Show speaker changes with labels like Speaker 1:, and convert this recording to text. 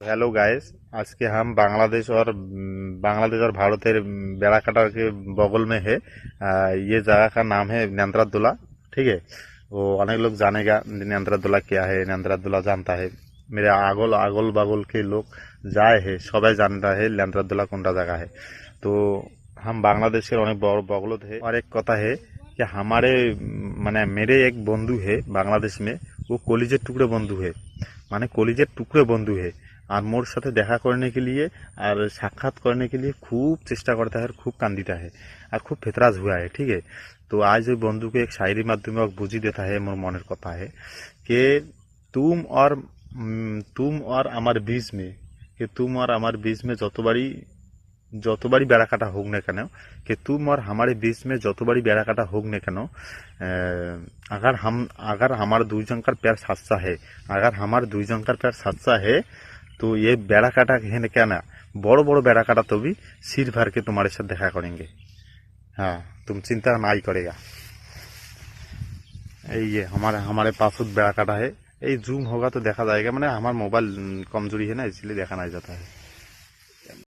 Speaker 1: Hello guys. आज के हम बांग्लादेश और भारतेर बेड़ाकाटा के बगल में है। ये जगह का नाम है नेंद्रादुला। ठीक है, वो अनेक लोग जानेगा नेंद्रादुला क्या है। नेंद्रादुला जानता है, मेरे आगोल आगोल बगल के लोग जाए है, सबाई जानता है नेंद्रादुला कौनटा जगह है। तो हम बांग्लादेश के अनेक बगल है। और एक कथा है कि हमारे माने मेरे एक बंधु है बांग्लादेश में, वो कलिजेर टुकड़े बंधु है, माने कलिजेर टुकड़े बंधु है। और मोर साथे देखा करने के लिए और साक्षात करने के लिए खूब चेष्टा करता है और खूब कांदिता है और खूब फेतराज हुआ है। ठीक है, तो आज ओई बंधु के एक शायरी माध्यम में बुझी देता है मोर मनेर कथा है कि तुम और आमार बीच में, कि तुम और आमार बीच में যতবারই বেড়া কাটা হোক না কেন, कि तुम और हमारे बीच में যতবারই বেড়া কাটা হোক না কেন, अगर हमारे दुई जन का प्यार सच्चा है, अगर हमारे दुई जन का प्यार सच्चा है, तो ये बेड़ा काटा है क्या ना, बड़ो बड़ो बेड़ा काटा तो भी सिर भर के तुम्हारे साथ देखा करेंगे। हाँ, तुम चिंता ना ही करेगा। ये हमारे हमारे पास बेड़ा काटा है। ये जूम होगा तो देखा जाएगा, मैंने हमारा मोबाइल कमजोरी है ना, इसलिए देखा नहीं जाता है।